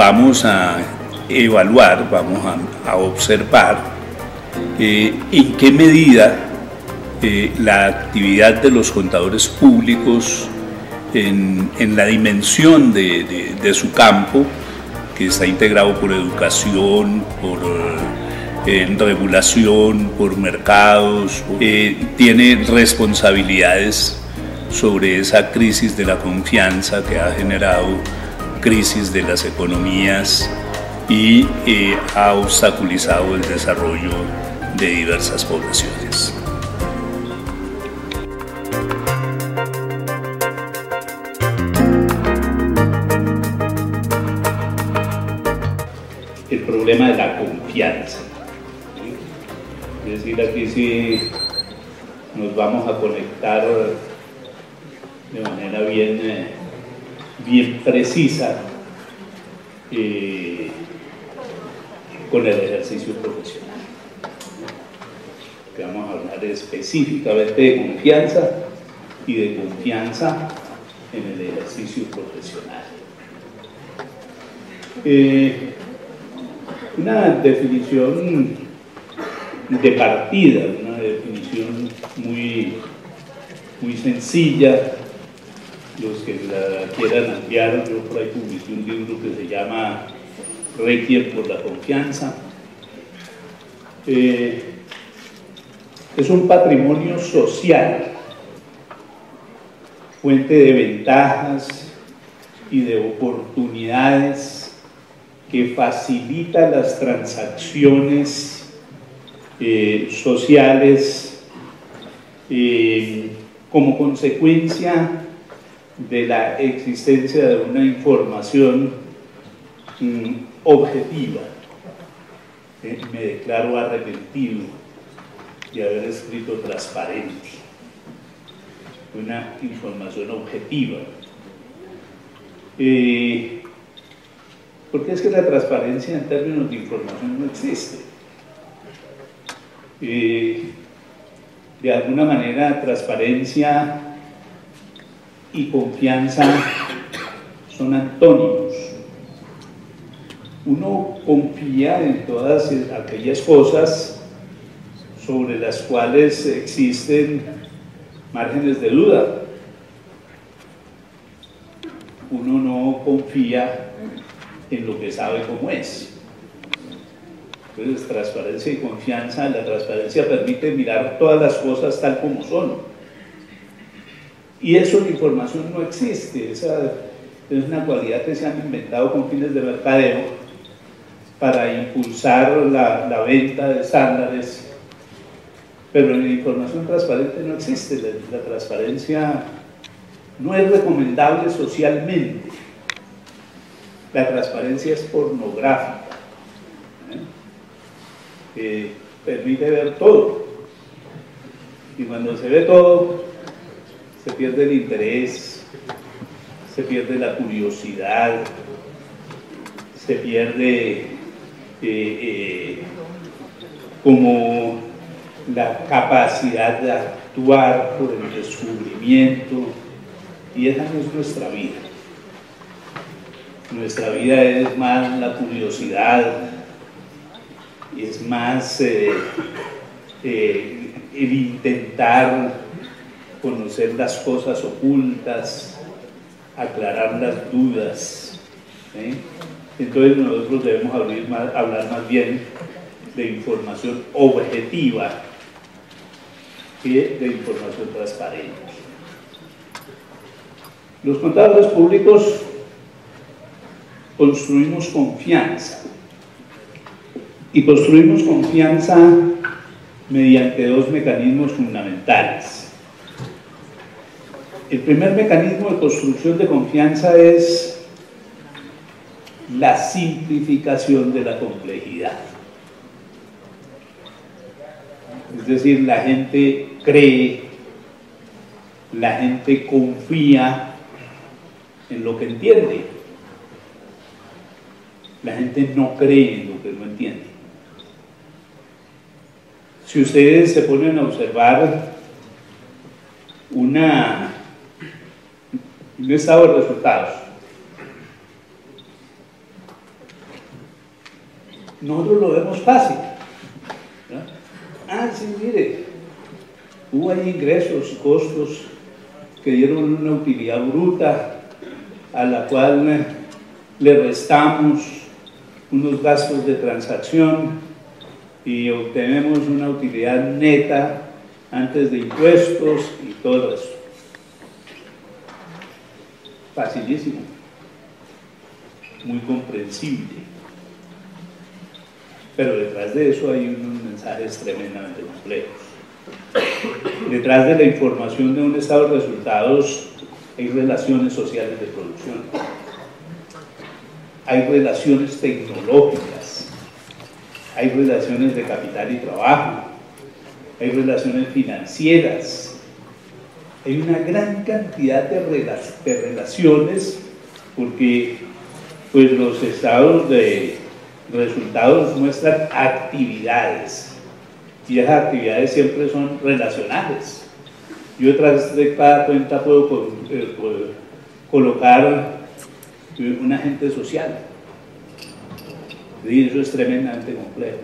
vamos a evaluar, vamos a observar en qué medida la actividad de los contadores públicos en la dimensión de su campo, que está integrado por educación, por regulación, por mercados, tiene responsabilidades sobre esa crisis de la confianza que ha generado crisis de las economías y ha obstaculizado el desarrollo de diversas poblaciones. El problema de la confianza. Es decir, aquí sí nos vamos a conectar de manera bien precisa con el ejercicio profesional. Que vamos a hablar específicamente de confianza y de confianza en el ejercicio profesional. Una definición de partida, una definición muy sencilla. Los que la quieran ampliar, yo por ahí publiqué un libro que se llama Requiem por la confianza. Es un patrimonio social, fuente de ventajas y de oportunidades que facilita las transacciones sociales como consecuencia de la existencia de una información objetiva. Me declaro arrepentido de haber escrito transparente. Una información objetiva. Porque es que la transparencia en términos de información no existe. De alguna manera, transparencia y confianza son antónimos. Uno confía en todas aquellas cosas sobre las cuales existen márgenes de duda. Uno no confía en lo que sabe cómo es. Entonces, transparencia y confianza. La transparencia permite mirar todas las cosas tal como son. Y eso en información no existe. Esa es una cualidad que se han inventado con fines de mercadeo para impulsar la venta de estándares. Pero en la información transparente no existe. La transparencia no es recomendable socialmente. La transparencia es pornográfica. Permite ver todo. Y cuando se ve todo, se pierde el interés, se pierde la curiosidad, se pierde como la capacidad de actuar por el descubrimiento, y esa no es nuestra vida. Nuestra vida es más la curiosidad, es más el intentar conocer las cosas ocultas, aclarar las dudas. Entonces nosotros debemos hablar más bien de información objetiva que de información transparente. Los contadores públicos construimos confianza, y construimos confianza mediante dos mecanismos fundamentales. El primer mecanismo de construcción de confianza es la simplificación de la complejidad. Es decir, la gente cree, la gente confía en lo que entiende. La gente no cree en lo que no entiende. Si ustedes se ponen a observar un estado de resultados, nosotros lo vemos fácil, ¿no? Ah, sí, mire, hubo ahí ingresos y costos que dieron una utilidad bruta a la cual le restamos unos gastos de transacción y obtenemos una utilidad neta antes de impuestos y todo eso. Facilísimo, muy comprensible, pero detrás de eso hay unos mensajes tremendamente complejos. Detrás de la información de un estado de resultados hay relaciones sociales de producción, hay relaciones tecnológicas, hay relaciones de capital y trabajo, hay relaciones financieras, hay una gran cantidad de relaciones, porque pues los estados de resultados muestran actividades y esas actividades siempre son relacionales. Yo detrás de cada cuenta puedo colocar un agente social, y eso es tremendamente complejo.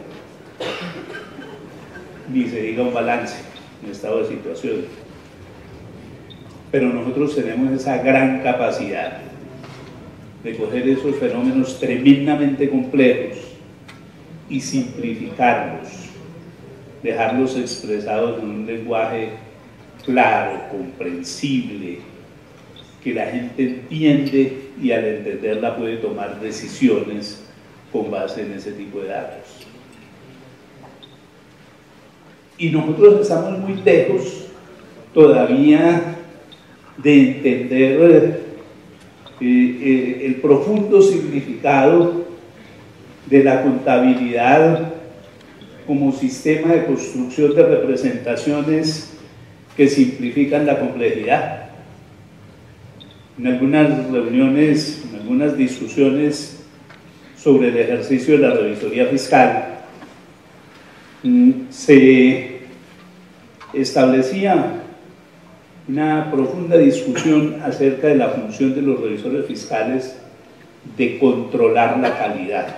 Ni se diga un balance, un estado de situación. Pero nosotros tenemos esa gran capacidad de coger esos fenómenos tremendamente complejos y simplificarlos, dejarlos expresados en un lenguaje claro, comprensible, que la gente entiende y al entenderla puede tomar decisiones con base en ese tipo de datos. Y nosotros estamos muy lejos todavía de entender el profundo significado de la contabilidad como sistema de construcción de representaciones que simplifican la complejidad. En algunas reuniones, en algunas discusiones sobre el ejercicio de la revisoría fiscal, se establecía una profunda discusión acerca de la función de los revisores fiscales de controlar la calidad.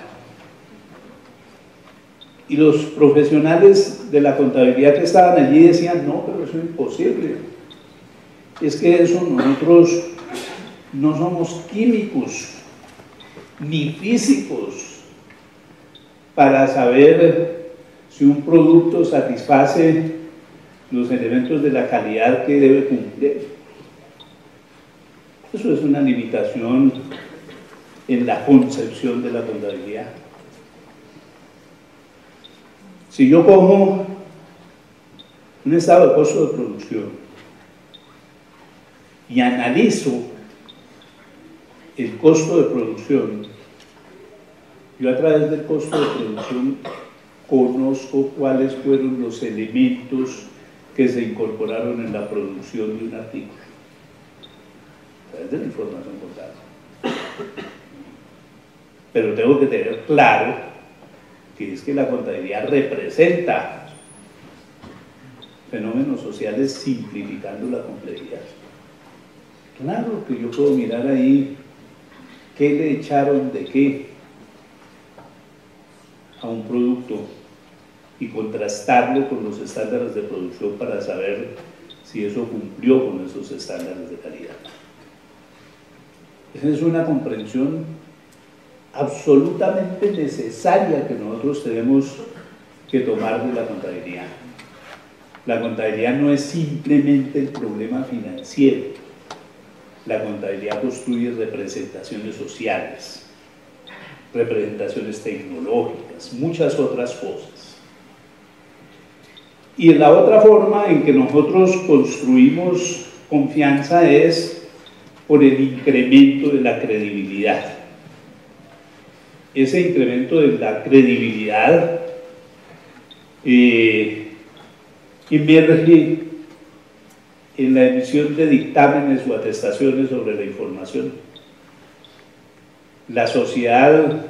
Y los profesionales de la contabilidad que estaban allí decían, no, pero eso es imposible. Es que eso nosotros no somos químicos ni físicos para saber si un producto satisface los elementos de la calidad que debe cumplir. Eso es una limitación en la concepción de la contabilidad. Si yo cojo un estado de costo de producción y analizo el costo de producción, yo a través del costo de producción conozco cuáles fueron los elementos que se incorporaron en la producción de un artículo, a través de la información contable. Pero tengo que tener claro que es que la contabilidad representa fenómenos sociales simplificando la complejidad. Claro que yo puedo mirar ahí qué le echaron de qué a un producto y contrastarlo con los estándares de producción para saber si eso cumplió con esos estándares de calidad. Esa es una comprensión absolutamente necesaria que nosotros tenemos que tomar de la contabilidad. La contabilidad no es simplemente el problema financiero. La contabilidad construye representaciones sociales, representaciones tecnológicas, muchas otras cosas. Y la otra forma en que nosotros construimos confianza es por el incremento de la credibilidad. Ese incremento de la credibilidad emerge en la emisión de dictámenes o atestaciones sobre la información. La sociedad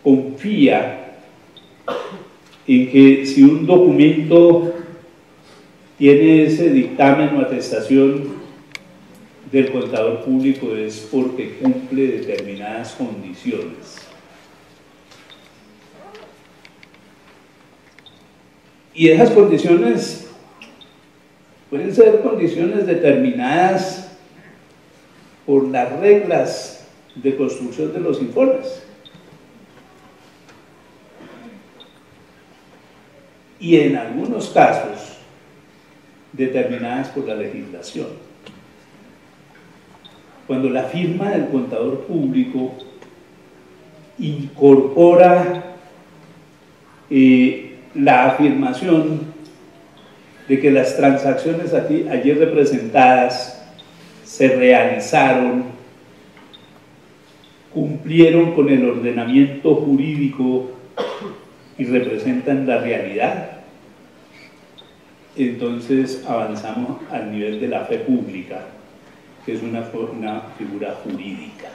confía en que si un documento tiene ese dictamen o atestación del contador público es porque cumple determinadas condiciones. Y esas condiciones pueden ser condiciones determinadas por las reglas de construcción de los informes. Y en algunos casos, determinadas por la legislación. Cuando la firma del contador público incorpora la afirmación de que las transacciones allí representadas se realizaron, cumplieron con el ordenamiento jurídico y representan la realidad, entonces avanzamos al nivel de la fe pública, que es una figura jurídica.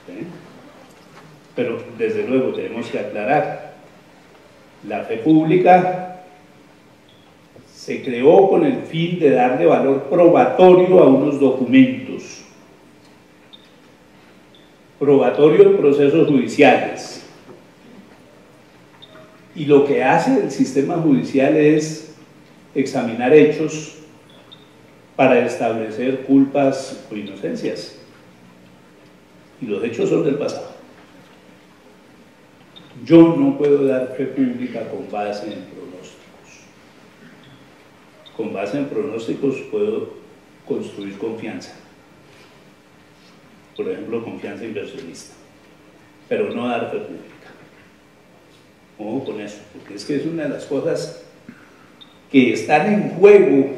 ¿Sí? Pero desde luego tenemos que aclarar, la fe pública se creó con el fin de darle valor probatorio a unos documentos, probatorio en procesos judiciales. Y lo que hace el sistema judicial es examinar hechos para establecer culpas o inocencias. Y los hechos son del pasado. Yo no puedo dar fe pública con base en pronósticos. Con base en pronósticos puedo construir confianza. Por ejemplo, confianza inversionista. Pero no dar fe pública. Ojo con eso, porque es que es una de las cosas que están en juego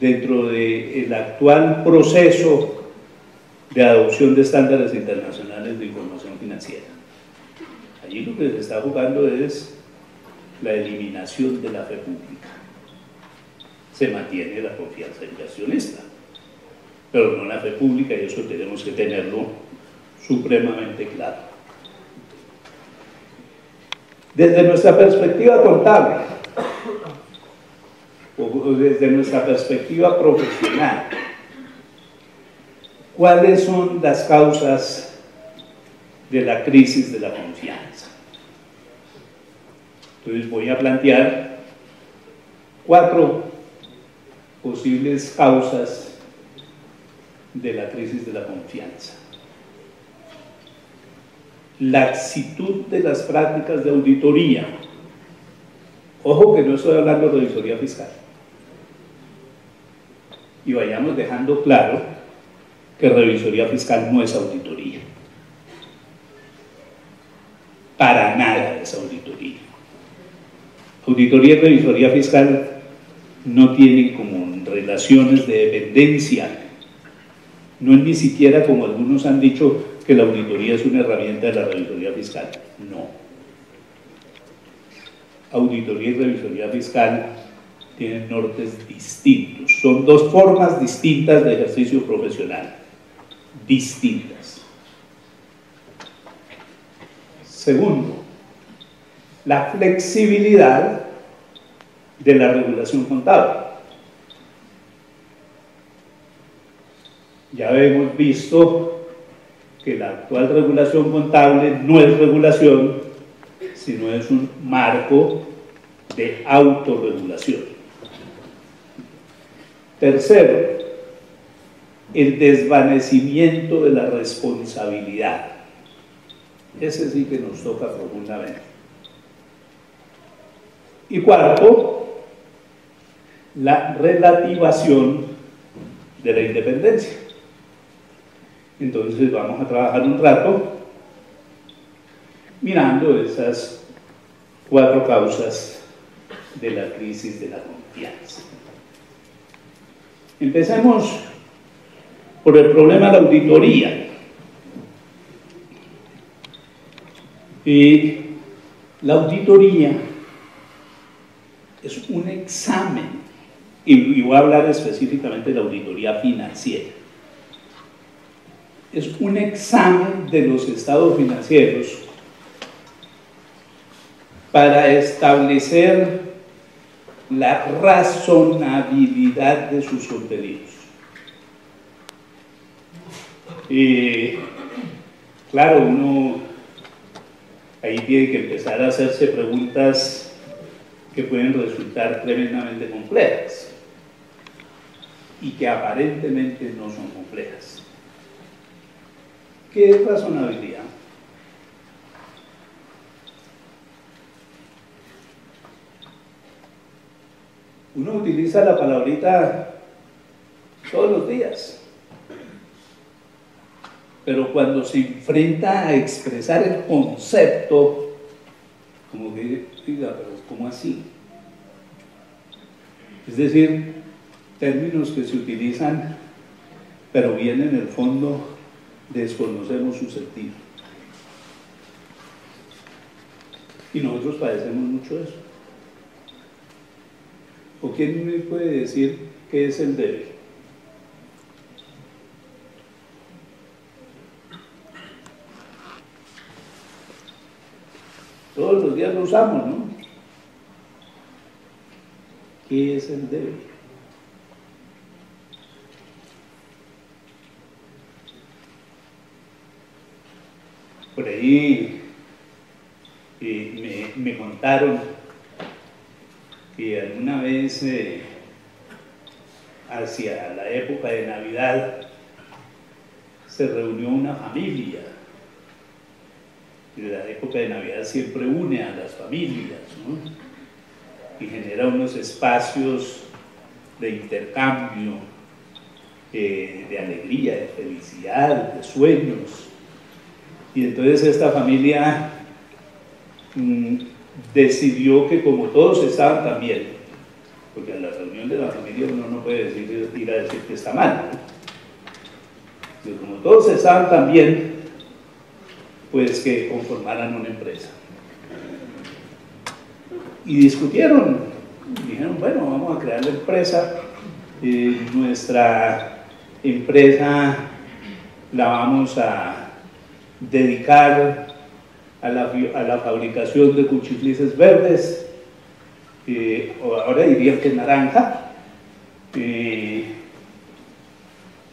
dentro del actual proceso de adopción de estándares internacionales de información financiera. Allí lo que se está jugando es la eliminación de la fe pública. Se mantiene la confianza inversionista, pero no la fe pública, y eso tenemos que tenerlo supremamente claro. Desde nuestra perspectiva contable, o desde nuestra perspectiva profesional, ¿cuáles son las causas de la crisis de la confianza? Entonces voy a plantear 4 posibles causas de la crisis de la confianza. Laxitud de las prácticas de auditoría. Ojo que no estoy hablando de revisoría fiscal. Y vayamos dejando claro que revisoría fiscal no es auditoría. Para nada es auditoría. Auditoría y revisoría fiscal no tienen como relaciones de dependencia. No es ni siquiera como algunos han dicho que la auditoría es una herramienta de la revisoría fiscal. No. Auditoría y revisoría fiscal tienen nortes distintos. Son 2 formas distintas de ejercicio profesional. Distintas. Segundo, la flexibilidad de la regulación contable. Ya hemos visto que la actual regulación contable no es regulación, sino es un marco de autorregulación. Tercero, el desvanecimiento de la responsabilidad. Ese sí que nos toca profundamente. Y cuarto, la relativación de la independencia. Entonces vamos a trabajar un rato mirando esas 4 causas de la crisis de la confianza. Empecemos por el problema de la auditoría. La auditoría es un examen, y voy a hablar específicamente de la auditoría financiera. Es un examen de los estados financieros para establecer la razonabilidad de sus contenidos. Claro, uno ahí tiene que empezar a hacerse preguntas que pueden resultar tremendamente complejas y que aparentemente no son complejas. ¿Qué es razonabilidad? Uno utiliza la palabrita todos los días, pero cuando se enfrenta a expresar el concepto, como que diga, pero ¿cómo así? Es decir, términos que se utilizan, pero bien en el fondo desconocemos su sentido. Y nosotros padecemos mucho eso. ¿O quién me puede decir qué es el debe? Todos los días lo usamos, ¿no? ¿Qué es el debe? Por ahí me contaron que alguna vez, hacia la época de Navidad, se reunió una familia. Y la época de Navidad siempre une a las familias, ¿no? Y genera unos espacios de intercambio, de alegría, de felicidad, de sueños. Y entonces esta familia decidió que como todos estaban tan bien, porque en la reunión de la familia uno no puede ir a decir que está mal, ¿no? Pero como todos estaban tan bien, pues que conformaran una empresa. Y discutieron, dijeron, bueno, vamos a crear la empresa, nuestra empresa la vamos a dedicar a la fabricación de cuchiflises verdes, o ahora dirían que naranja,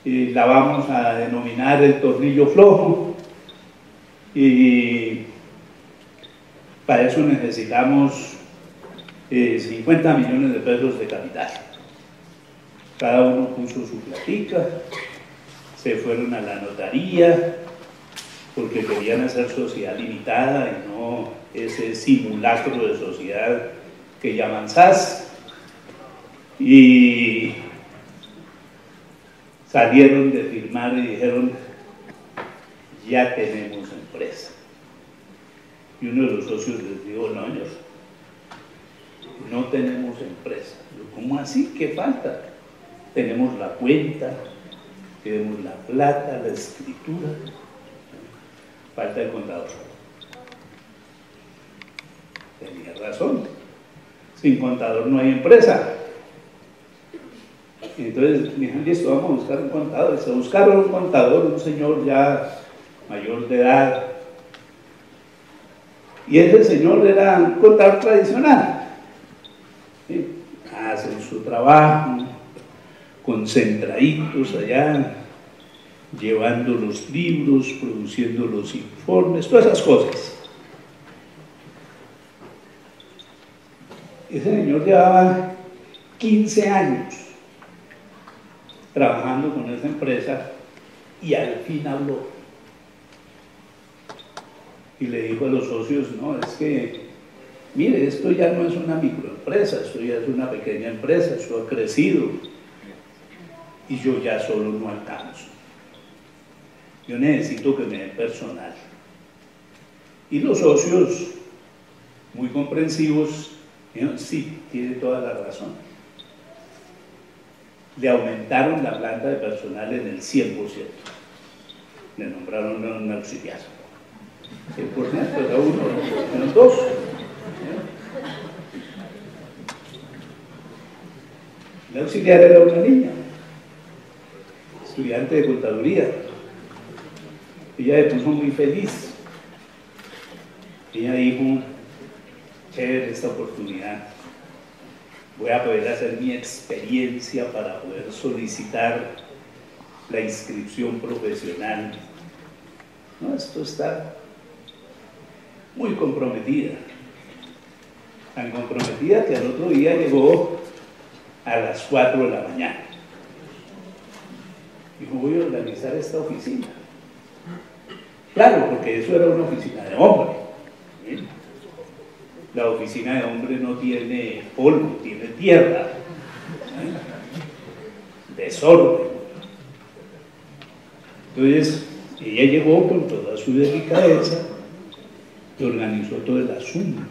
la vamos a denominar el tornillo flojo, y para eso necesitamos 50 millones de pesos de capital. Cada uno puso su platica, se fueron a la notaría, porque querían hacer sociedad limitada y no ese simulacro de sociedad que llaman SAS, y salieron de firmar y dijeron, ya tenemos empresa. Y uno de los socios les dijo, no, señor, no tenemos empresa. ¿Cómo así? ¿Qué falta? Tenemos la cuenta, tenemos la plata, la escritura, falta el contador. Tenía razón, sin contador no hay empresa. Entonces me dijeron, listo, vamos a buscar un contador. Se buscaron un contador, un señor ya mayor de edad, y ese señor era un contador tradicional, ¿sí? Hacen su trabajo concentraditos allá, llevando los libros, produciendo los informes, todas esas cosas. Ese señor llevaba 15 años trabajando con esa empresa y al fin habló y le dijo a los socios, no, es que mire, esto ya no es una microempresa, esto ya es una pequeña empresa, esto ha crecido y yo ya solo no alcanzo, yo necesito que me den personal. Y los socios, muy comprensivos, dijeron, sí, tiene toda la razón. Le aumentaron la planta de personal en el 100%, le nombraron un auxiliar. El por ciento era uno, eran dos. El auxiliar era una niña, estudiante de contaduría. Ella se puso muy feliz. Ella dijo, chévere esta oportunidad, voy a poder hacer mi experiencia para poder solicitar la inscripción profesional. No, esto está muy comprometida. tan comprometida que al otro día llegó a las 4 de la mañana. Dijo, voy a organizar esta oficina. Claro, porque eso era una oficina de hombre. ¿Sí? La oficina de hombre no tiene polvo, tiene tierra. ¿Sí? Desorden. Entonces, ella llegó con toda su delicadeza y organizó todo el asunto.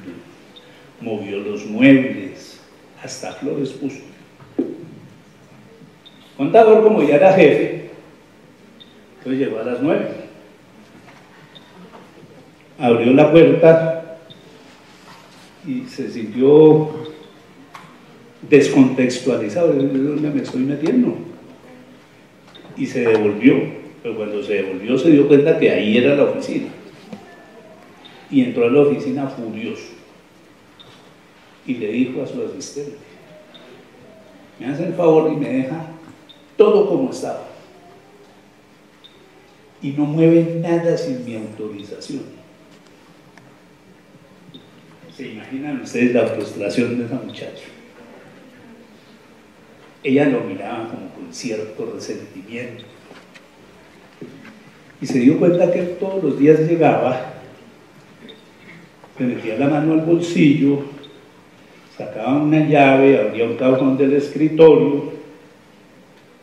Movió los muebles, hasta flores puso. Contador, como ya era jefe, entonces llegó a las 9. Abrió la puerta y se sintió descontextualizado. ¿De dónde me estoy metiendo? Y se devolvió. Pero cuando se devolvió se dio cuenta que ahí era la oficina. Y entró a la oficina furioso. Y le dijo a su asistente, me hace el favor y me deja todo como estaba. Y no mueve nada sin mi autorización. ¿Se imaginan ustedes la frustración de esa muchacha? Ella lo miraba como con cierto resentimiento. Y se dio cuenta que él todos los días llegaba, le metía la mano al bolsillo, sacaba una llave, abría un cajón del escritorio,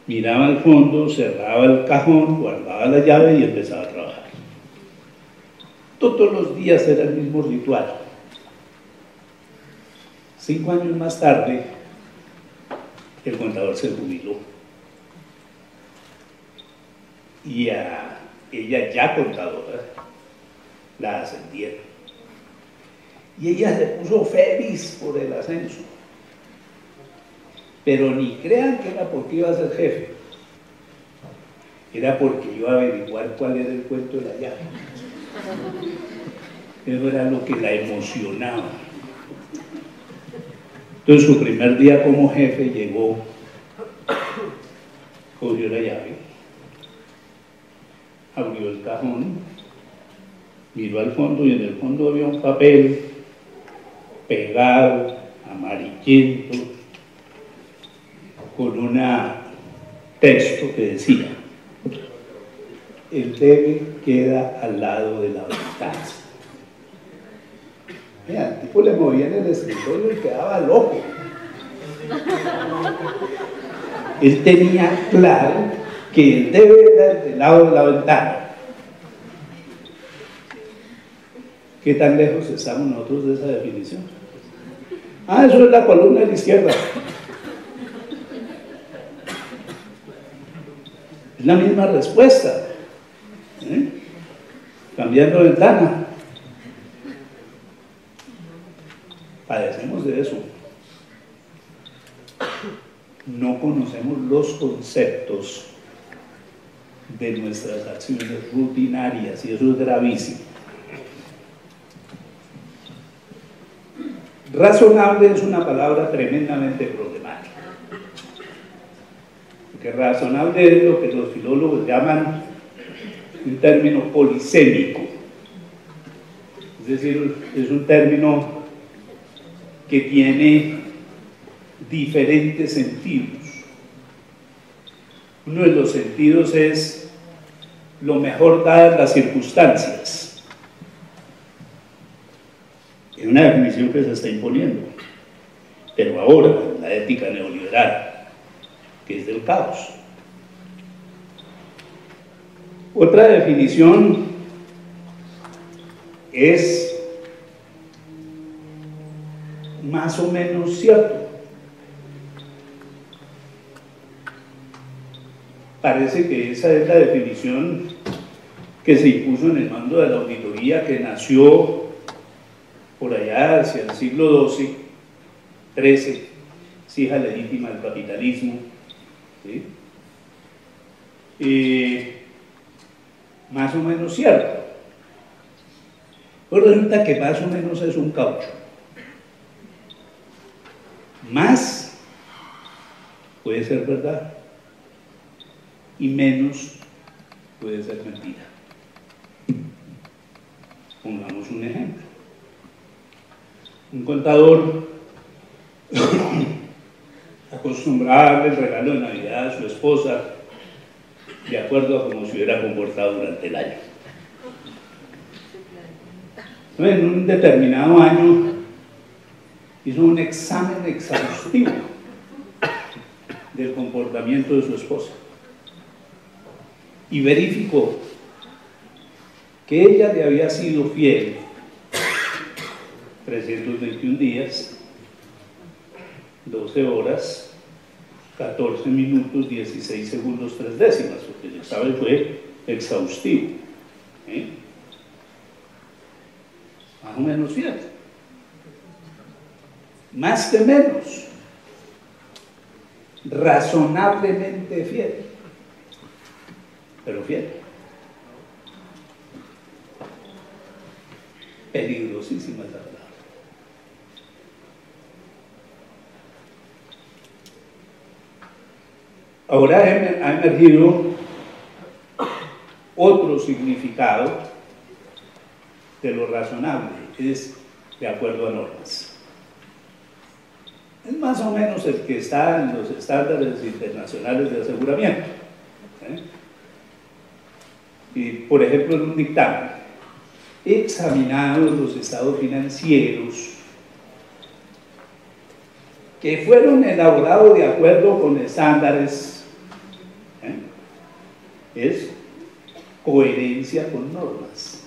miraba al fondo, cerraba el cajón, guardaba la llave y empezaba a trabajar. Todos los días era el mismo ritual. 5 años más tarde, el contador se jubiló. Y a ella, ya contadora, la ascendieron. Y ella se puso feliz por el ascenso. Pero ni crean que era porque iba a ser jefe. Era porque iba a averiguar cuál era el cuento de la llave. Eso era lo que la emocionaba. Entonces su primer día como jefe llegó, cogió la llave, abrió el cajón, miró al fondo y en el fondo había un papel pegado, amarillento, con un texto que decía, el debe queda al lado de la ventana. Mira, el tipo le movía en el escritorio y quedaba loco. Él tenía claro que el debe era del lado de la ventana. ¿Qué tan lejos estamos nosotros de esa definición? Ah, eso es la columna de la izquierda. Es la misma respuesta. Cambiando de ventana. Padecemos de eso. No conocemos los conceptos de nuestras acciones rutinarias y eso es gravísimo. Razonable es una palabra tremendamente problemática. Porque razonable es lo que los filólogos llaman un término polisémico. Es decir, es un término que tiene diferentes sentidos. Uno de los sentidos es lo mejor dadas las circunstancias. Es una definición que se está imponiendo, pero ahora la ética neoliberal, que es del caos. Otra definición es más o menos cierto. Parece que esa es la definición que se impuso en el mando de la auditoría, que nació por allá hacia el siglo XII, XIII, es hija legítima del capitalismo. ¿Sí? Más o menos cierto. Pues resulta que más o menos es un caucho. Más puede ser verdad y menos puede ser mentira. Pongamos un ejemplo. Un contador acostumbraba a darle el regalo de Navidad a su esposa de acuerdo a cómo se hubiera comportado durante el año. En un determinado año hizo un examen exhaustivo del comportamiento de su esposa y verificó que ella le había sido fiel 321 días, 12 horas, 14 minutos, 16 segundos, 3 décimas, porque el examen fue exhaustivo. Más o menos fiel. Más que menos. Razonablemente fiel. Pero fiel. Peligrosísima es la palabra. Ahora ha emergido otro significado de lo razonable, es de acuerdo a normas. Es más o menos el que está en los estándares internacionales de aseguramiento. Y, por ejemplo, en un dictamen, examinados los estados financieros que fueron elaborados de acuerdo con estándares, es coherencia con normas.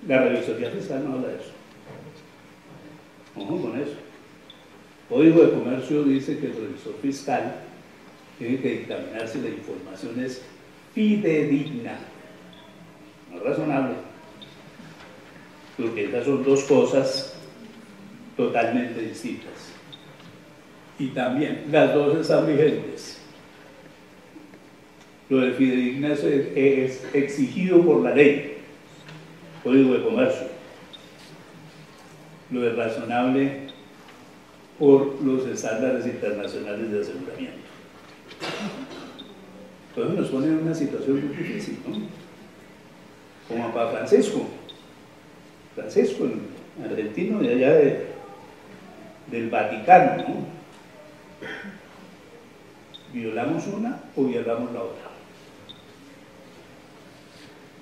La revisoría fiscal no habla de eso. Ojo con eso. Código de Comercio dice que el revisor fiscal tiene que dictaminar si la información es fidedigna, no razonable, porque estas son dos cosas totalmente distintas. Y también las dos están vigentes. Lo de fidedigna es exigido por la ley, Código de Comercio. Lo de razonable por los estándares internacionales de aseguramiento. Entonces nos pone en una situación muy difícil, ¿no? Como a Papa Francisco, el argentino de allá del Vaticano, ¿no? ¿Violamos una o violamos la otra?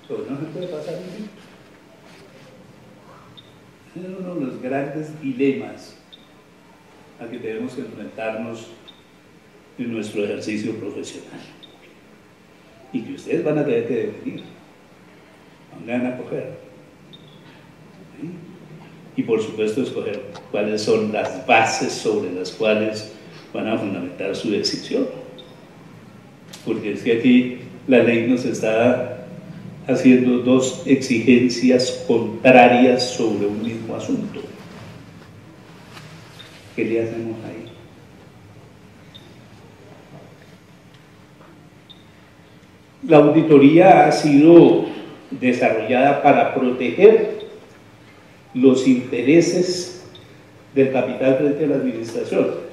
Entonces no se puede pasar un minuto. Es uno de los grandes dilemas a que tenemos que enfrentarnos en nuestro ejercicio profesional y que ustedes van a tener que definir a dónde van a coger, ¿sí? Y por supuesto escoger cuáles son las bases sobre las cuales van a fundamentar su decisión, porque es que aquí la ley nos está haciendo dos exigencias contrarias sobre un mismo asunto. ¿Qué le hacemos ahí? La auditoría ha sido desarrollada para proteger los intereses del capital frente a la administración.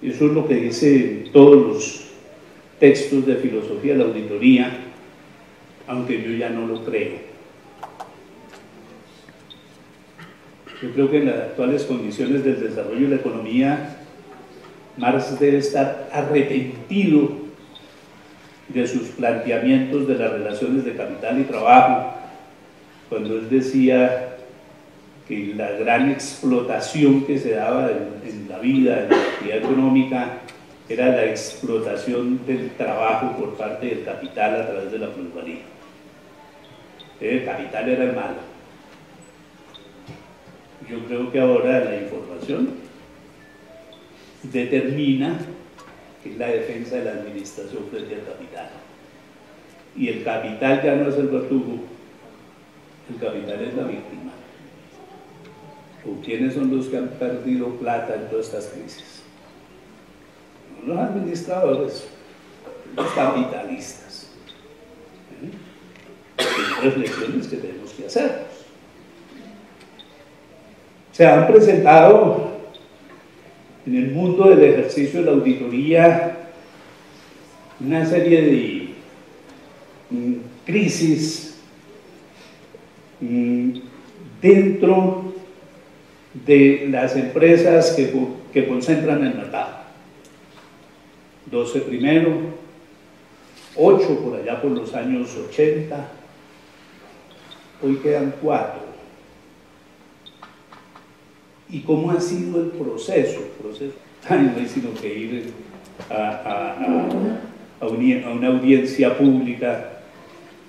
Eso es lo que dicen todos los textos de filosofía de la auditoría, aunque yo ya no lo creo. Yo creo que en las actuales condiciones del desarrollo de la economía, Marx debe estar arrepentido de sus planteamientos de las relaciones de capital y trabajo, cuando él decía que la gran explotación que se daba en la vida, en la actividad económica, era la explotación del trabajo por parte del capital a través de la plusvalía. El capital era el malo. Yo creo que ahora la información determina que es la defensa de la administración frente al capital. Y el capital ya no es el verdugo, el capital es la víctima. ¿O quiénes son los que han perdido plata en todas estas crisis? No los administradores, los capitalistas. Son reflexiones que tenemos que hacer. Se han presentado en el mundo del ejercicio de la auditoría una serie crisis dentro de las empresas que concentran el mercado. 12 primero, 8 por allá por los años 80, hoy quedan 4. ¿Y cómo ha sido el proceso? No hay sino que ir a una audiencia pública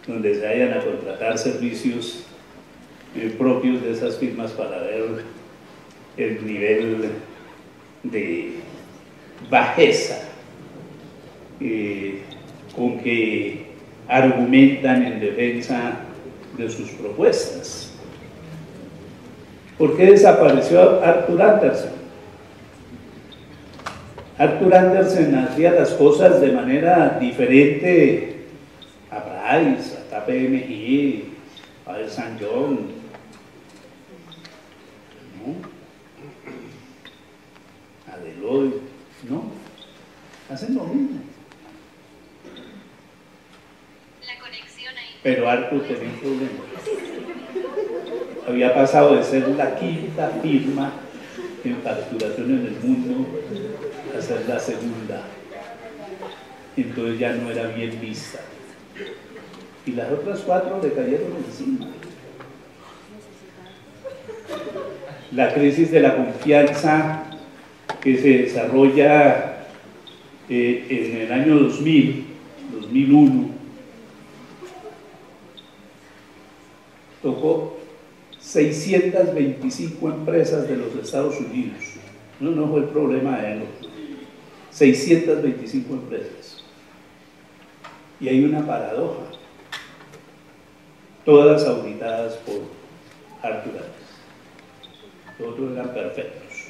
donde se vayan a contratar servicios propios de esas firmas para ver el nivel de bajeza con que argumentan en defensa de sus propuestas. ¿Por qué desapareció Arthur Andersen? Arthur Andersen hacía las cosas de manera diferente a Bryce, a KPMG, a Ernst & Young, ¿no? A Deloitte, ¿no? Hacen lo mismo. Pero Arthur tenía un problema. Había pasado de ser la 5ª firma en facturación en el mundo a ser la 2ª. Entonces ya no era bien vista. Y las otras 4 le cayeron encima. La crisis de la confianza que se desarrolla en el año 2000, 2001, tocó 625 empresas de los Estados Unidos. No fue el problema de él. 625 empresas. Y hay una paradoja. Todas auditadas por Arthur Andersen. Todos eran perfectos.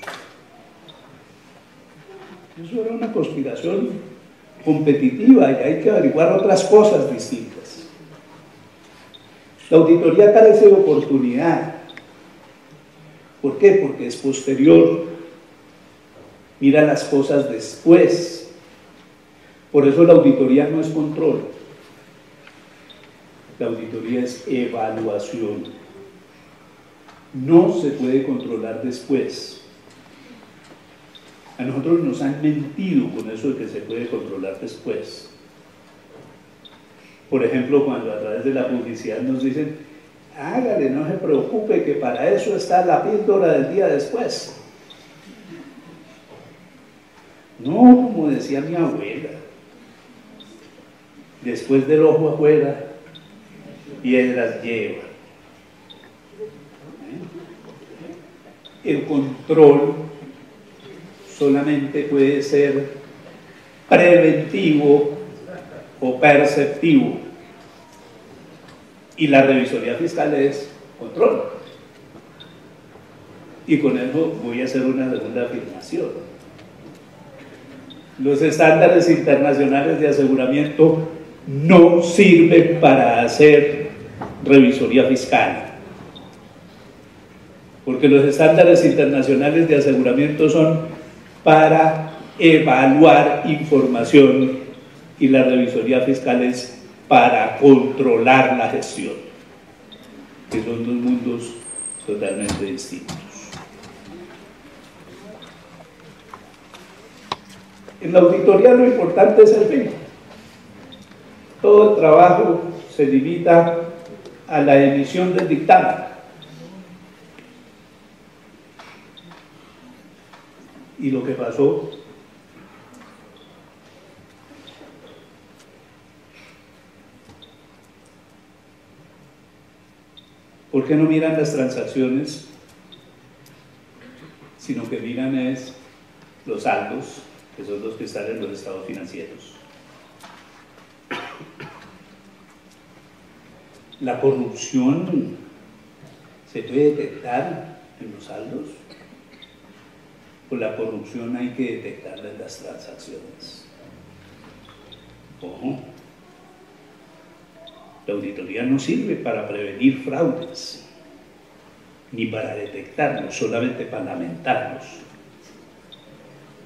Eso era una conspiración competitiva y hay que averiguar otras cosas distintas. La auditoría carece de oportunidad. ¿Por qué? Porque es posterior, mira las cosas después. Por eso la auditoría no es control. La auditoría es evaluación. No se puede controlar después. A nosotros nos han mentido con eso de que se puede controlar después. Por ejemplo, cuando a través de la publicidad nos dicen, hágale, no se preocupe, que para eso está la píldora del día después. No, como decía mi abuela, después del ojo afuera, piedras lleva. El control solamente puede ser preventivo o perceptivo, y la revisoría fiscal es control. Y con eso voy a hacer una segunda afirmación. Los estándares internacionales de aseguramiento no sirven para hacer revisoría fiscal, porque los estándares internacionales de aseguramiento son para evaluar información y la revisoría fiscal es para controlar la gestión, que son dos mundos totalmente distintos. En la auditoría lo importante es el fin. Todo el trabajo se limita a la emisión del dictamen. Y lo que pasó ¿por qué no miran las transacciones, sino que miran es los saldos, que son los que están en los estados financieros? ¿La corrupción se puede detectar en los saldos? ¿O la corrupción hay que detectarla en las transacciones? Ojo. La auditoría no sirve para prevenir fraudes, ni para detectarlos, solamente para lamentarlos.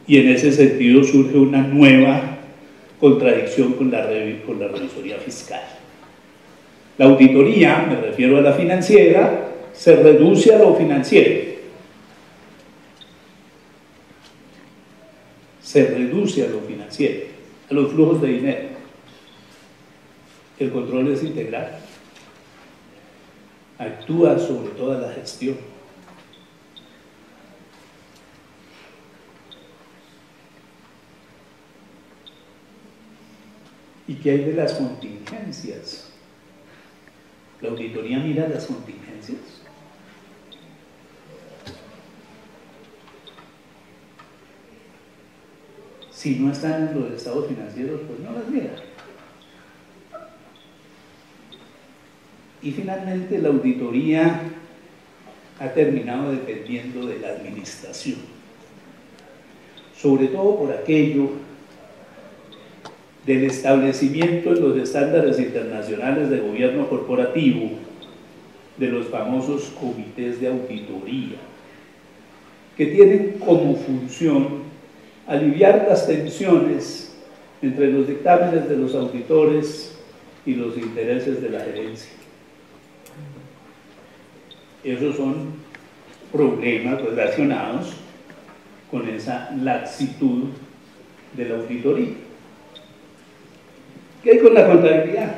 Y en ese sentido surge una nueva contradicción con la revisoría fiscal. La auditoría, me refiero a la financiera, se reduce a lo financiero. Se reduce a lo financiero, a los flujos de dinero. El control es integral. Actúa sobre toda la gestión. ¿Y qué hay de las contingencias? ¿La auditoría mira las contingencias? Si no están en los estados financieros, pues no las mira. Y finalmente la auditoría ha terminado dependiendo de la administración, sobre todo por aquello del establecimiento en los estándares internacionales de gobierno corporativo de los famosos comités de auditoría, que tienen como función aliviar las tensiones entre los dictámenes de los auditores y los intereses de la gerencia. Esos son problemas relacionados con esa laxitud de la auditoría. ¿Qué hay con la contabilidad?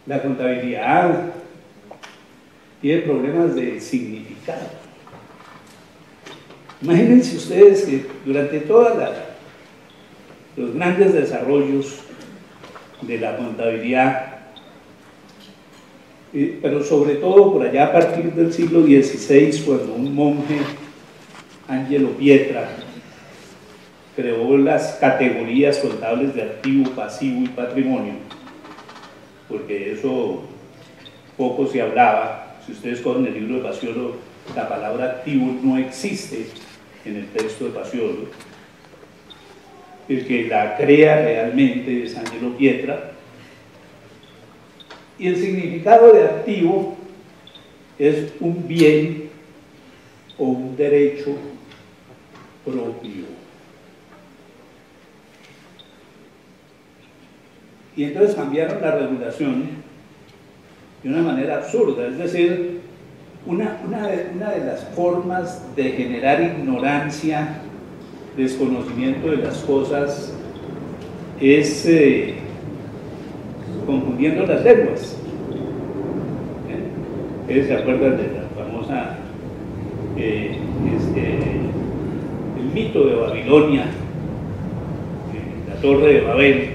La contabilidad tiene problemas de significado. Imagínense ustedes que durante todos los grandes desarrollos de la contabilidad, pero sobre todo por allá a partir del siglo XVI, cuando un monje, Angelo Pietra, creó las categorías contables de activo, pasivo y patrimonio, porque eso poco se hablaba. Si ustedes cogen el libro de Paciolo, la palabra activo no existe en el texto de Paciolo. El que la crea realmente es Angelo Pietra. Y el significado de activo es un bien o un derecho propio. Y entonces cambiaron la regulación de una manera absurda, es decir, una de las formas de generar ignorancia, desconocimiento de las cosas, es confundiendo las lenguas. ¿Ustedes se acuerdan de la famosa, el mito de Babilonia, la Torre de Babel,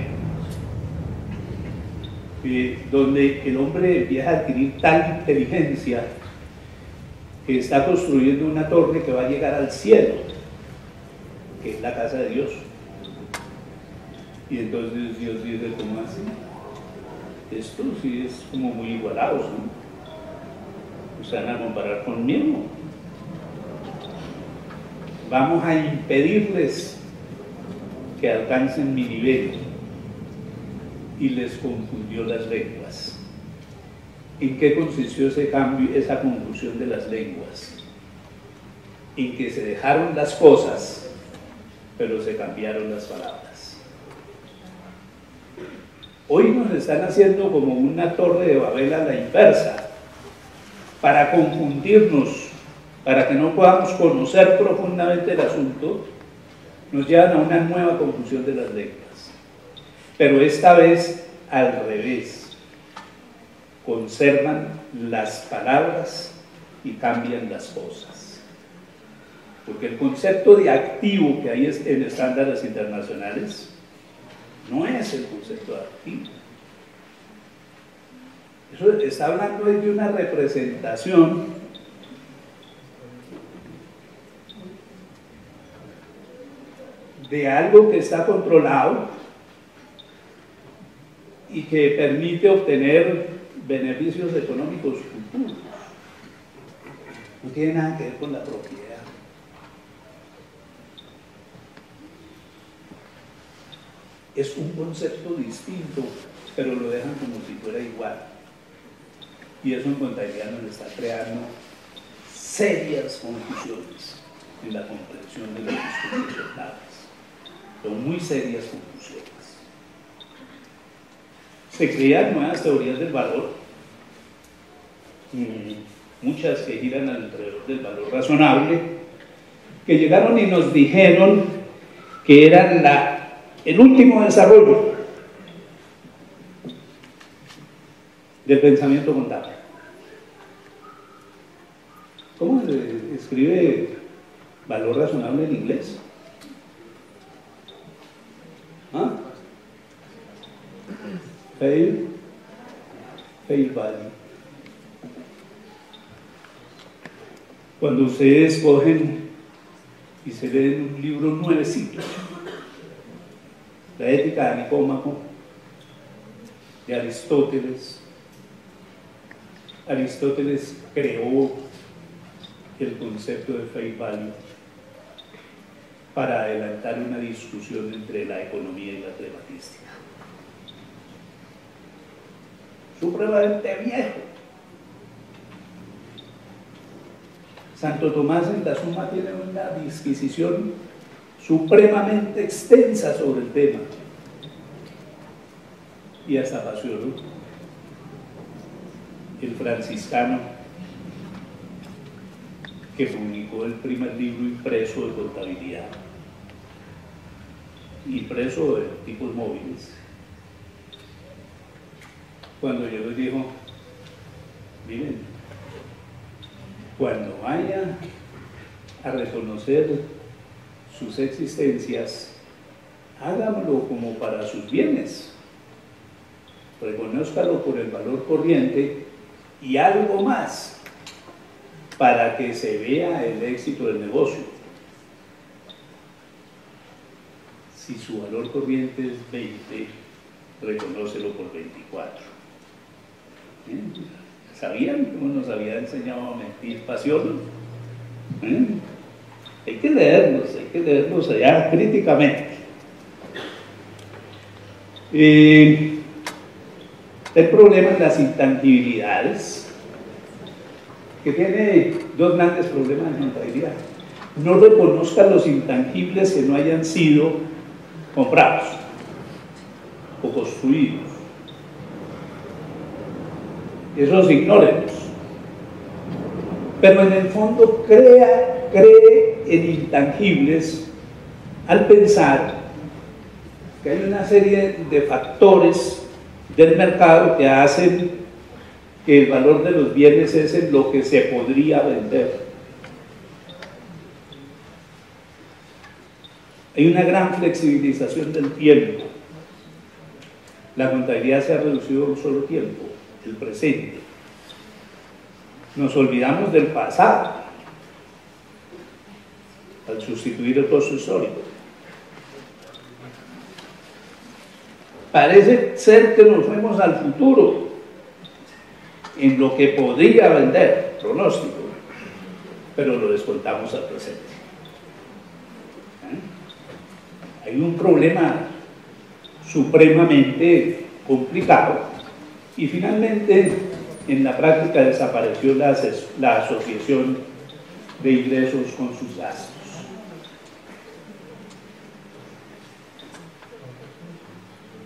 donde el hombre empieza a adquirir tal inteligencia que está construyendo una torre que va a llegar al cielo, que es la casa de Dios. Y entonces Dios dice, ¿cómo así? Esto sí es como muy igualados, ¿no? Se van a comparar conmigo. Vamos a impedirles que alcancen mi nivel. Y les confundió las lenguas. ¿En qué consistió ese cambio, esa confusión de las lenguas? En que se dejaron las cosas, pero se cambiaron las palabras. Hoy nos están haciendo como una torre de Babel a la inversa, para confundirnos, para que no podamos conocer profundamente el asunto, nos llevan a una nueva confusión de las lenguas. Pero esta vez al revés, conservan las palabras y cambian las cosas. Porque el concepto de activo que hay en estándares internacionales no es el concepto de activo. Eso está hablando de una representación de algo que está controlado y que permite obtener beneficios económicos futuros. No tiene nada que ver con la propiedad. Es un concepto distinto, pero lo dejan como si fuera igual. Y eso en contabilidad nos está creando serias confusiones en la comprensión de los discursos contables. Son muy serias confusiones. se crean nuevas teorías del valor, muchas que giran alrededor del valor razonable, que llegaron y nos dijeron que eran el último desarrollo del pensamiento contable. ¿Cómo se escribe valor razonable en inglés? ¿Ah? Fair value. Cuando ustedes cogen y se leen un libro nuevecito, La ética de Nicómaco, de Aristóteles. Aristóteles creó el concepto de fair value para adelantar una discusión entre la economía y la prematística. Supremamente viejo. Santo Tomás en la Suma tiene una disquisición supremamente extensa sobre el tema, y hasta Paciolo, el franciscano que publicó el primer libro impreso de contabilidad, impreso de tipos móviles, cuando llegó y dijo: miren, cuando vayan a reconocer sus existencias, háganlo como para sus bienes, reconózcalo por el valor corriente y algo más para que se vea el éxito del negocio. Si su valor corriente es 20, reconócelo por 24. ¿Sabían cómo nos había enseñado a mentir Paciolo? Hay que leerlos allá críticamente. El problema es las intangibilidades, que tiene dos grandes problemas de contabilidad. No reconozcan los intangibles que no hayan sido comprados o construidos. Esos ignórenlos. Pero en el fondo cree en intangibles al pensar que hay una serie de factores del mercado que hacen que el valor de los bienes es en lo que se podría vender. Hay una gran flexibilización del tiempo. La contabilidad se ha reducido a un solo tiempo, el presente. Nos olvidamos del pasado al sustituir el costo histórico. Parece ser que nos fuimos al futuro en lo que podría vender, pronóstico, pero lo descontamos al presente. Hay un problema supremamente complicado y finalmente en la práctica desapareció la asociación de ingresos con sus gastos.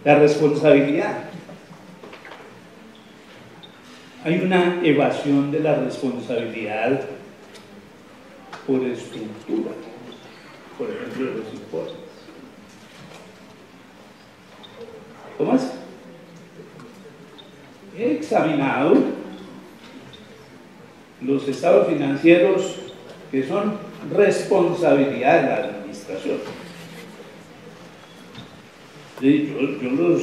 La responsabilidad. Hay una evasión de la responsabilidad por estructura, por ejemplo, de los impuestos. Tomás, he examinado los estados financieros que son responsabilidad de la administración. Yo los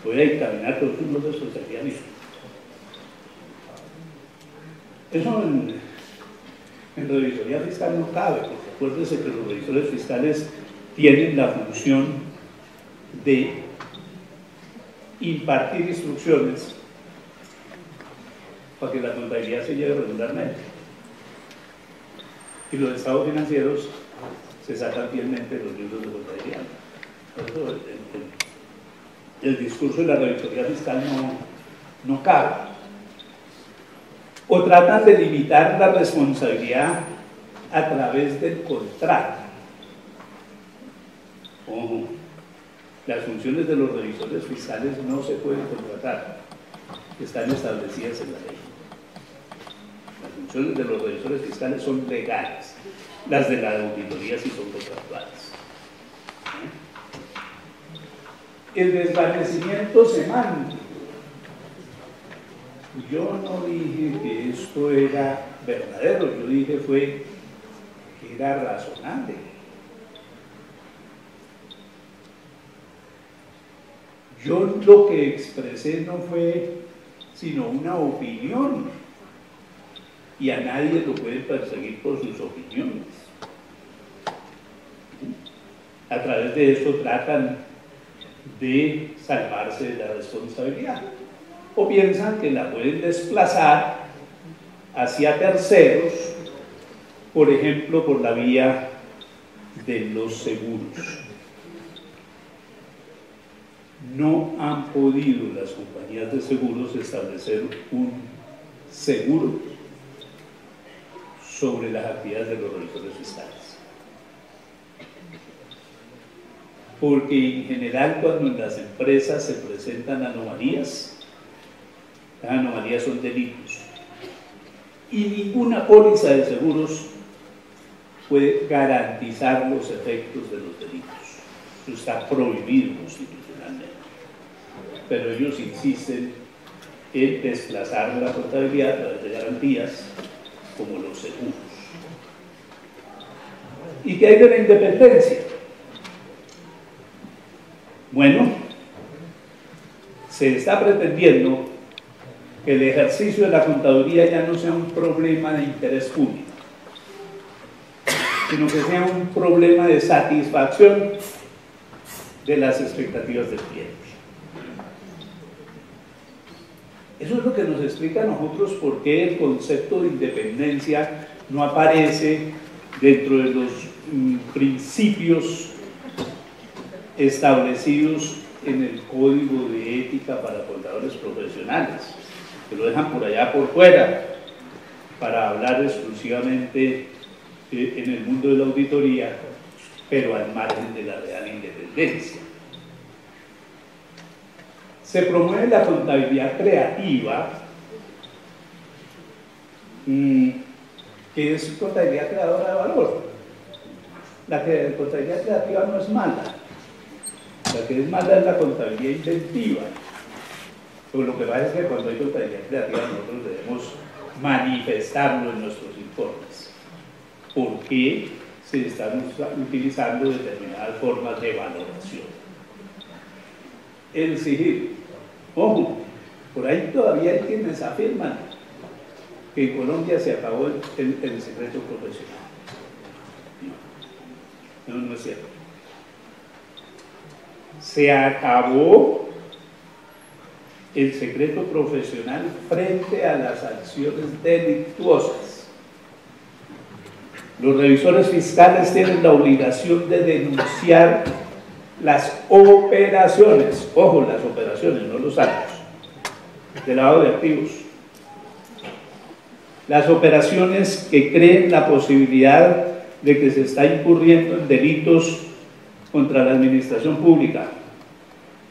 voy a examinar, todos los de responsabilidad mismo. Eso en revisoría fiscal no cabe, porque acuérdense que los revisores fiscales tienen la función de impartir instrucciones para que la contabilidad se lleve regularmente. Y los estados financieros se sacan fielmente de los libros de contabilidad. Por eso el discurso de la revisoría fiscal no cabe. O tratan de limitar la responsabilidad a través del contrato. Ojo, Las funciones de los revisores fiscales no se pueden contratar, están establecidas en la ley. Las funciones de los revisores fiscales son legales, las de la auditoría sí son contractuales. El desvanecimiento semántico. Yo no dije que esto era verdadero, yo dije fue que era razonable. Yo lo que expresé no fue sino una opinión, y a nadie lo puede perseguir por sus opiniones. A través de eso tratan de salvarse de la responsabilidad, o piensan que la pueden desplazar hacia terceros, por ejemplo, por la vía de los seguros. No han podido las compañías de seguros establecer un seguro sobre las actividades de los revisores fiscales. Porque en general, cuando en las empresas se presentan anomalías, las anomalías son delitos. Y ninguna póliza de seguros puede garantizar los efectos de los delitos. Eso está prohibido constitucionalmente. Pero ellos insisten en desplazar la contabilidad a través de garantías como los seguros. ¿Y qué hay de la independencia? Bueno, se está pretendiendo que el ejercicio de la contaduría ya no sea un problema de interés público, sino que sea un problema de satisfacción de las expectativas del cliente. Eso es lo que nos explica a nosotros por qué el concepto de independencia no aparece dentro de los principios establecidos en el Código de Ética para Contadores Profesionales, que lo dejan por allá por fuera para hablar exclusivamente en el mundo de la auditoría, pero al margen de la real independencia. Se promueve la contabilidad creativa, que es contabilidad creadora de valor. La contabilidad creativa no es mala. La que es mala es la contabilidad inventiva. Pero lo que pasa es que cuando hay contabilidad creativa nosotros debemos manifestarlo en nuestros informes. ¿Por qué se están utilizando determinadas formas de valoración? El sigilo. Ojo, por ahí todavía hay quienes afirman que en Colombia se acabó el secreto profesional. No es cierto. Se acabó el secreto profesional frente a las acciones delictuosas. Los revisores fiscales tienen la obligación de denunciar las operaciones, ojo, las operaciones, no los actos, de lavado de activos. Las operaciones que creen la posibilidad de que se está incurriendo en delitos contra la administración pública,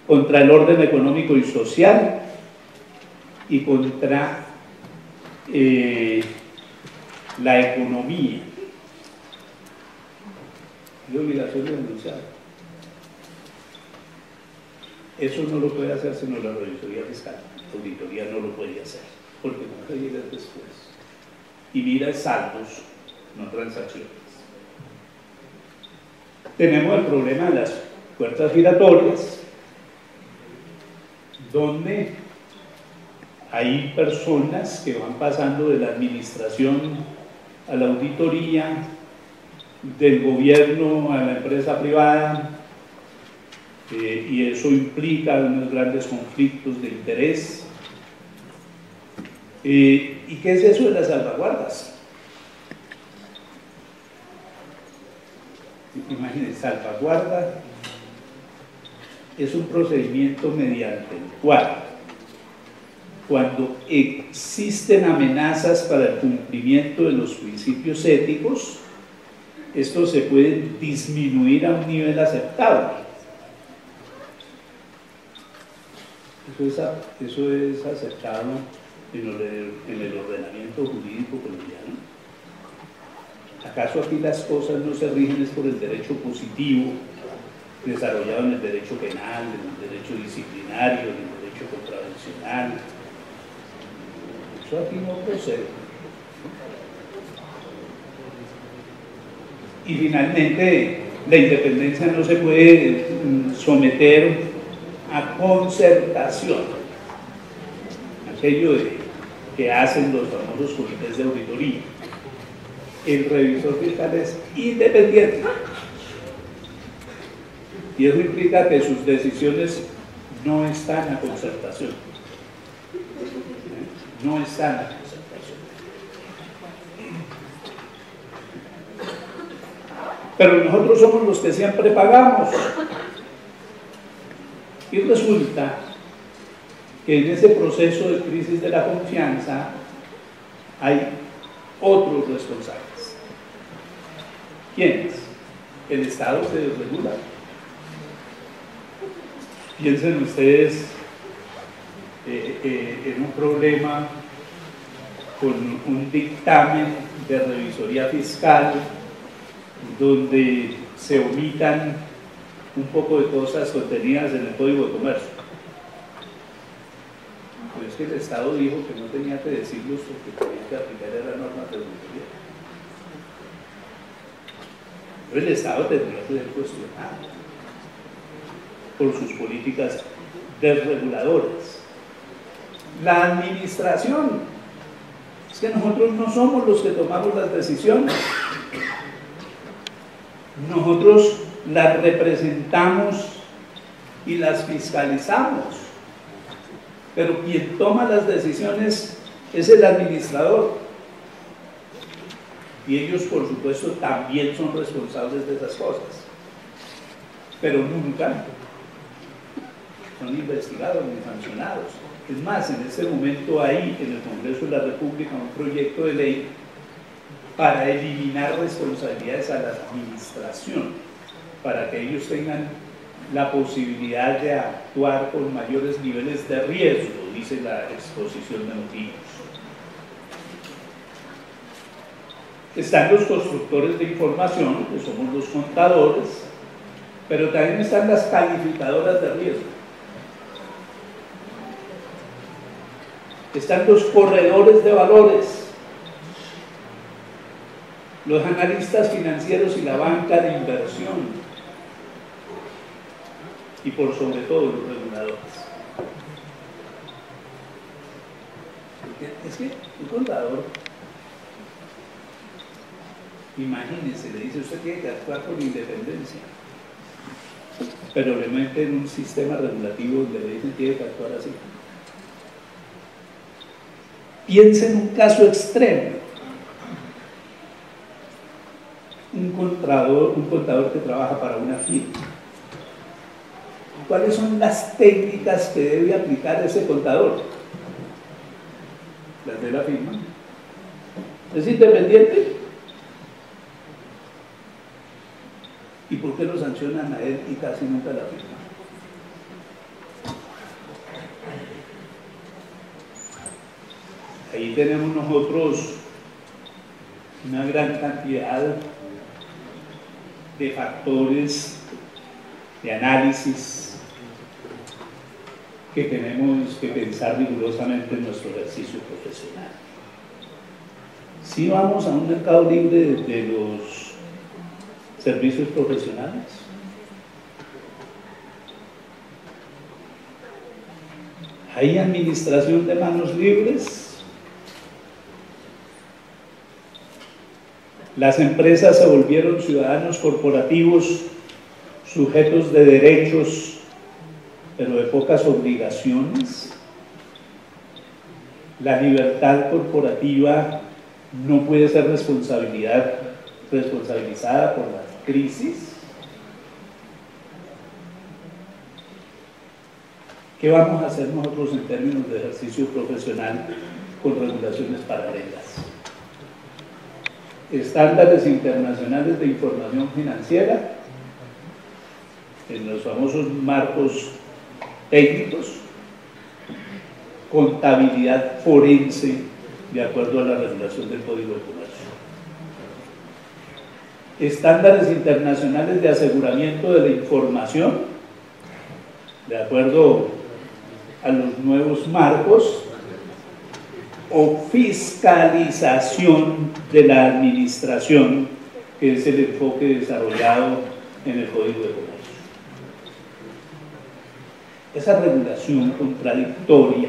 contra el orden económico y social y contra la economía. Es obligación de denunciar. Eso no lo puede hacer sino la revisoría fiscal. La auditoría no lo puede hacer, porque no se llega después. Y mira saldos, no transacciones. Tenemos el problema de las puertas giratorias, donde hay personas que van pasando de la administración a la auditoría, del gobierno a la empresa privada, y eso implica unos grandes conflictos de interés. ¿Y qué es eso de las salvaguardas? Imagínense, salvaguarda es un procedimiento mediante el cual, cuando existen amenazas para el cumplimiento de los principios éticos, estos se pueden disminuir a un nivel aceptable. Eso es aceptado en el ordenamiento jurídico colombiano. ¿Acaso aquí las cosas no se rigen es por el derecho positivo desarrollado en el derecho penal, en el derecho disciplinario, en el derecho contravencional? Eso aquí no procede. Y finalmente, la independencia no se puede someter a concertación, aquello que hacen los famosos comités de auditoría. El revisor fiscal es independiente y eso implica que sus decisiones no están a concertación, no están a concertación. Pero nosotros somos los que siempre pagamos. Y resulta que en ese proceso de crisis de la confianza hay otros responsables. ¿Quiénes? El Estado se desregula. Piensen ustedes en un problema con un dictamen de revisoría fiscal donde se omitan un poco de cosas contenidas en el Código de Comercio. Pero es que el Estado dijo que no tenía que decirlo porque tenía que aplicar las normas de auditoría. Pero el Estado tendría que ser cuestionado por sus políticas desreguladoras. La administración, es que nosotros no somos los que tomamos las decisiones. Nosotros las representamos y las fiscalizamos, pero quien toma las decisiones es el administrador y ellos por supuesto también son responsables de esas cosas, pero nunca son investigados ni sancionados. Es más, en este momento hay en el Congreso de la República un proyecto de ley para eliminar responsabilidades a la administración, para que ellos tengan la posibilidad de actuar con mayores niveles de riesgo, dice la exposición de motivos. Están los constructores de información, que somos los contadores, pero también están las calificadoras de riesgo. Están los corredores de valores, los analistas financieros y la banca de inversión, y por sobre todo los reguladores. Es que un contador, imagínense, le dice usted tiene que actuar con independencia, pero le meten un sistema regulativo donde le dicen tiene que actuar así. Piensa en un caso extremo. Un contador que trabaja para una firma. ¿Cuáles son las técnicas que debe aplicar ese contador? Las de la firma. ¿Es independiente? ¿Y por qué lo sancionan a él y casi nunca a la firma? Ahí tenemos nosotros una gran cantidad de factores de análisis que tenemos que pensar rigurosamente en nuestro ejercicio profesional. Si vamos a un mercado libre de los servicios profesionales, ¿hay administración de manos libres? Las empresas se volvieron ciudadanos corporativos, sujetos de derechos, pero de pocas obligaciones. La libertad corporativa no puede ser responsabilizada por la crisis. ¿Qué vamos a hacer nosotros en términos de ejercicio profesional con regulaciones paralelas? Estándares internacionales de información financiera en los famosos marcos técnicos, contabilidad forense de acuerdo a la regulación del Código de Comercio. Estándares internacionales de aseguramiento de la información de acuerdo a los nuevos marcos, o fiscalización de la administración, que es el enfoque desarrollado en el Código de Comercio. Esa regulación contradictoria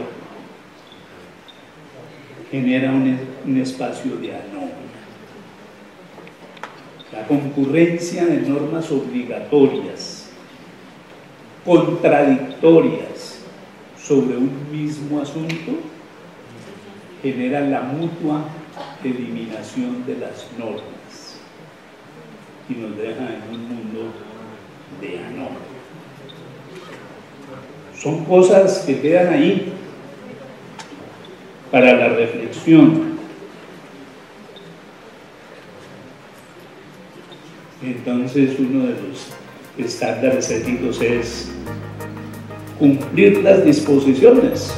genera un espacio de anomia. La concurrencia de normas obligatorias, contradictorias sobre un mismo asunto, genera la mutua eliminación de las normas y nos deja en un mundo de anomia. Son cosas que quedan ahí para la reflexión. Entonces, uno de los estándares éticos es cumplir las disposiciones